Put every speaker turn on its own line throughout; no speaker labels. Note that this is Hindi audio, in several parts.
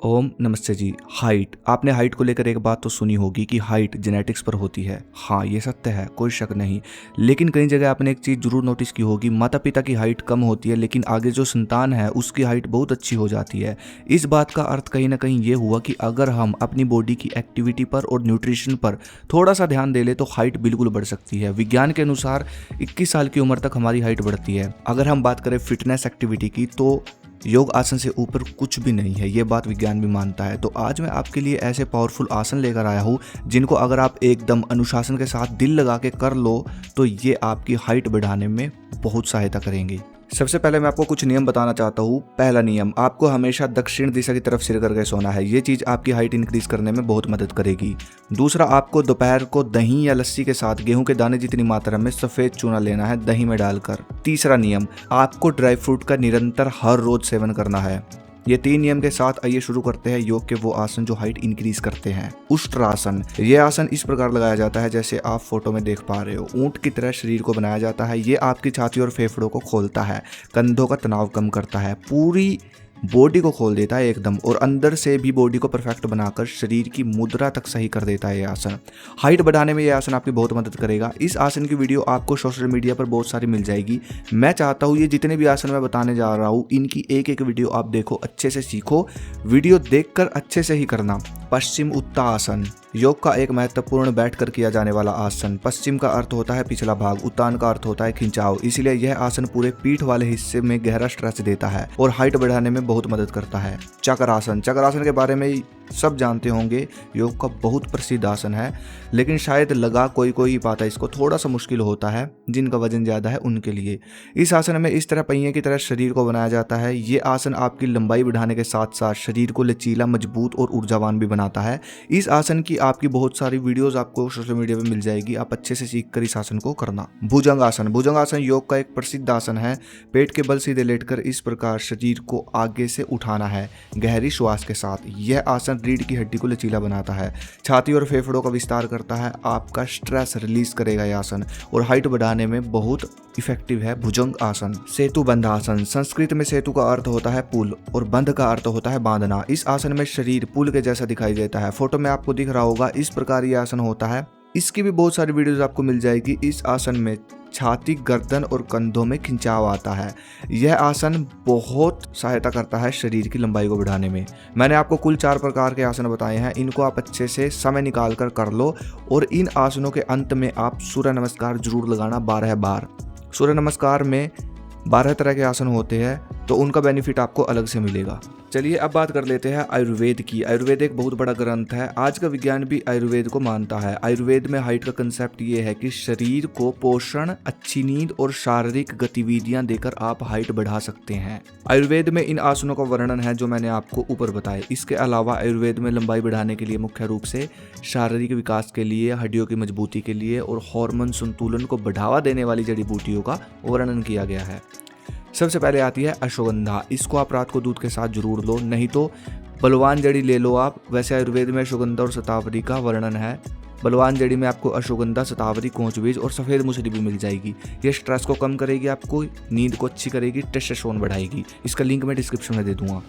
ओम नमस्ते जी। हाइट, आपने हाइट को लेकर एक बात तो सुनी होगी कि हाइट जेनेटिक्स पर होती है। हाँ, ये सत्य है, कोई शक नहीं। लेकिन कई जगह आपने एक चीज़ जरूर नोटिस की होगी, माता पिता की हाइट कम होती है लेकिन आगे जो संतान है उसकी हाइट बहुत अच्छी हो जाती है। इस बात का अर्थ कहीं ना कहीं ये हुआ कि अगर हम अपनी बॉडी की एक्टिविटी पर और न्यूट्रिशन पर थोड़ा सा ध्यान दे ले तो हाइट बिल्कुल बढ़ सकती है। विज्ञान के अनुसार 21 साल की उम्र तक हमारी हाइट बढ़ती है। अगर हम बात करें फिटनेस एक्टिविटी की तो योग आसन से ऊपर कुछ भी नहीं है, ये बात विज्ञान भी मानता है। तो आज मैं आपके लिए ऐसे पावरफुल आसन लेकर आया हूँ जिनको अगर आप एकदम अनुशासन के साथ दिल लगा के कर लो तो ये आपकी हाइट बढ़ाने में बहुत सहायता करेंगे। सबसे पहले मैं आपको कुछ नियम बताना चाहता हूँ। पहला नियम, आपको हमेशा दक्षिण दिशा की तरफ सिर करके सोना है। ये चीज़ आपकी हाइट इंक्रीज करने में बहुत मदद करेगी। दूसरा, आपको दोपहर को दही या लस्सी के साथ गेहूं के दाने जितनी मात्रा में सफ़ेद चूना लेना है दही में डालकर। तीसरा नियम, आपको ड्राई फ्रूट का निरंतर हर रोज सेवन करना है। ये 3 नियम के साथ आइए शुरू करते हैं योग के वो आसन जो हाइट इंक्रीज करते हैं। उष्ट्रासन, ये आसन इस प्रकार लगाया जाता है जैसे आप फोटो में देख पा रहे हो। ऊंट की तरह शरीर को बनाया जाता है। ये आपकी छाती और फेफड़ों को खोलता है, कंधों का तनाव कम करता है, पूरी बॉडी को खोल देता है एकदम, और अंदर से भी बॉडी को परफेक्ट बनाकर शरीर की मुद्रा तक सही कर देता है। ये आसन हाइट बढ़ाने में ये आसन आपकी बहुत मदद करेगा। इस आसन की वीडियो आपको सोशल मीडिया पर बहुत सारी मिल जाएगी। मैं चाहता हूँ ये जितने भी आसन मैं बताने जा रहा हूँ इनकी एक एक वीडियो आप देखो, अच्छे से सीखो। वीडियो देखकर अच्छे से ही करना। पश्चिम उत्तानासन, योग का एक महत्वपूर्ण बैठकर किया जाने वाला आसन। पश्चिम का अर्थ होता है पिछला भाग, उत्तान का अर्थ होता है खिंचाव, इसलिए यह आसन पूरे पीठ वाले हिस्से में गहरा स्ट्रेच देता है और हाइट बढ़ाने में बहुत मदद करता है। चक्रासन, चक्रासन के बारे में सब जानते होंगे, योग का बहुत प्रसिद्ध आसन है लेकिन शायद लगा कोई ही पाता है इसको, थोड़ा सा मुश्किल होता है जिनका वजन ज़्यादा है उनके लिए। इस आसन में इस तरह पहिए की तरह शरीर को बनाया जाता है। ये आसन आपकी लंबाई बढ़ाने के साथ साथ शरीर को लचीला, मजबूत और ऊर्जावान भी बनाता है। इस आसन की आपकी बहुत सारी वीडियोस आपको सोशल मीडिया पे मिल जाएगी, आप अच्छे से सीख कर इस आसन को करना। भुजंग आसन, भुजंग आसन योग का एक प्रसिद्ध आसन है। पेट के बल सीधे लेटकर इस प्रकार शरीर को आगे से उठाना है गहरी श्वास के साथ। यह आसन रीढ़ की हड्डी को लचीला बनाता है, छाती और फेफड़ों का विस्तार करता है, आपका स्ट्रेस रिलीज करेगा यह आसन और हाइट बढ़ाने में बहुत इफेक्टिव है। भुजंग आसन। सेतु बंध आसन, संस्कृत में सेतु का अर्थ होता है पुल और बंध का अर्थ होता है बांधना। इस आसन में शरीर पुल के जैसा दिखाई देता है। फोटो में आपको दिख रहा होगा, इस प्रकार यह आसन होता है। इसकी भी बहुत सारी वीडियोस आपको मिल जाएगी। इस आसन में छाती, गर्दन और कंधों में खिंचाव आता है। यह आसन बहुत सहायता करता है शरीर की लंबाई को बढ़ाने में। मैंने आपको कुल 4 प्रकार के आसन बताए हैं, इनको आप अच्छे से समय निकाल कर लो और इन आसनों के अंत में आप सूर्य नमस्कार जरूर लगाना 12 बार। सूर्य नमस्कार में 12 तरह के आसन होते हैं तो उनका बेनिफिट आपको अलग से मिलेगा। चलिए अब बात कर लेते हैं आयुर्वेद की। आयुर्वेद एक बहुत बड़ा ग्रंथ है। आज का विज्ञान भी आयुर्वेद को मानता है। आयुर्वेद में हाइट का कंसेप्ट ये है कि शरीर को पोषण, अच्छी नींद और शारीरिक गतिविधियां देकर आप हाइट बढ़ा सकते हैं। आयुर्वेद में इन आसनों का वर्णन है जो मैंने आपको ऊपर बताए। इसके अलावा आयुर्वेद में लंबाई बढ़ाने के लिए मुख्य रूप से शारीरिक विकास के लिए, हड्डियों की मजबूती के लिए और हार्मोन संतुलन को बढ़ावा देने वाली जड़ी बूटियों का वर्णन किया गया है। सबसे पहले आती है अश्वगंधा। इसको आप रात को दूध के साथ जरूर लो, नहीं तो बलवान जड़ी ले लो आप। वैसे आयुर्वेद में अश्वगंधा और शतावरी का वर्णन है। बलवान जड़ी में आपको अश्वगंधा, शतावरी, कोंच बीज और सफ़ेद मुसली भी मिल जाएगी। ये स्ट्रेस को कम करेगी, आपको नींद को अच्छी करेगी, टेस्टोस्टेरोन बढ़ाएगी। इसका लिंक मैं डिस्क्रिप्शन में दे दूंगा।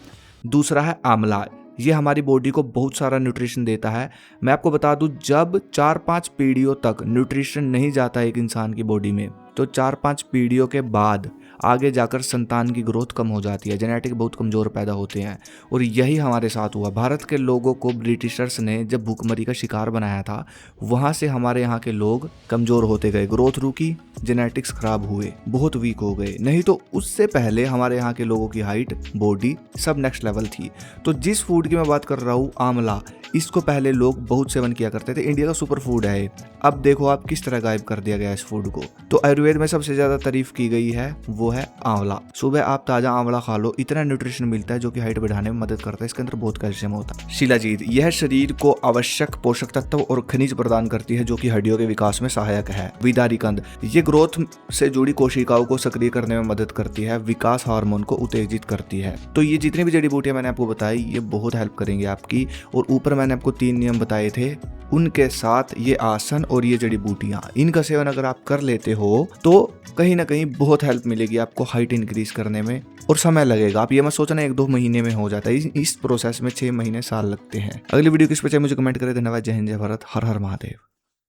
दूसरा है आंवला। ये हमारी बॉडी को बहुत सारा न्यूट्रिशन देता है। मैं आपको बता दूं, जब 4-5 पीढ़ियों तक न्यूट्रिशन नहीं जाता एक इंसान की बॉडी में तो 4-5 पीढ़ियों के बाद आगे जाकर संतान की ग्रोथ कम हो जाती है, जेनेटिक बहुत कमज़ोर पैदा होते हैं। और यही हमारे साथ हुआ। भारत के लोगों को ब्रिटिशर्स ने जब भूखमरी का शिकार बनाया था, वहाँ से हमारे यहाँ के लोग कमज़ोर होते गए, ग्रोथ रुकी, जेनेटिक्स खराब हुए, बहुत वीक हो गए। नहीं तो उससे पहले हमारे यहाँ के लोगों की हाइट, बॉडी सब नेक्स्ट लेवल थी। तो जिस फूड की मैं बात कर रहा हूँ, आंवला, इसको पहले लोग बहुत सेवन किया करते थे। इंडिया का सुपर फूड है। अब देखो आप किस तरह गायब कर दिया गया इस फूड को। तो आयुर्वेद में सबसे ज़्यादा तारीफ की गई है वो है आंवला। सुबह आप ताज़ा आंवला खा लो, इतना न्यूट्रिशन मिलता है जो कि हाइट बढ़ाने में मदद करता है। इसके अंदर बहुत कैल्शियम होता है। शिलाजीत, यह शरीर को आवश्यक पोषक तत्व और खनिज प्रदान करती है जो कि हड्डियों के विकास में सहायक है। विदारी कंद, ये ग्रोथ से जुड़ी कोशिकाओं को सक्रिय करने में मदद करती है, विकास हार्मोन को उत्तेजित करती है। तो ये जितनी भी जड़ी बूटियां मैंने आपको बताई ये बहुत हेल्प करेंगे आपकी। और ऊपर ऊपर मैंने आपको 3 नियम बताए थे, उनके साथ ये आसन और ये जड़ी बूटियां, इनका सेवन अगर आप कर लेते हो तो कहीं ना कहीं बहुत हेल्प मिलेगी आपको हाइट इंक्रीज करने में। और समय लगेगा, आप ये मत सोचना 1-2 महीने में हो जाता है, इस प्रोसेस में 6 महीने साल लगते हैं। अगली वीडियो किस पे चाहिए मुझे कमेंट करें। धन्यवाद। जय हिंद, जय भारत, हर हर महादेव।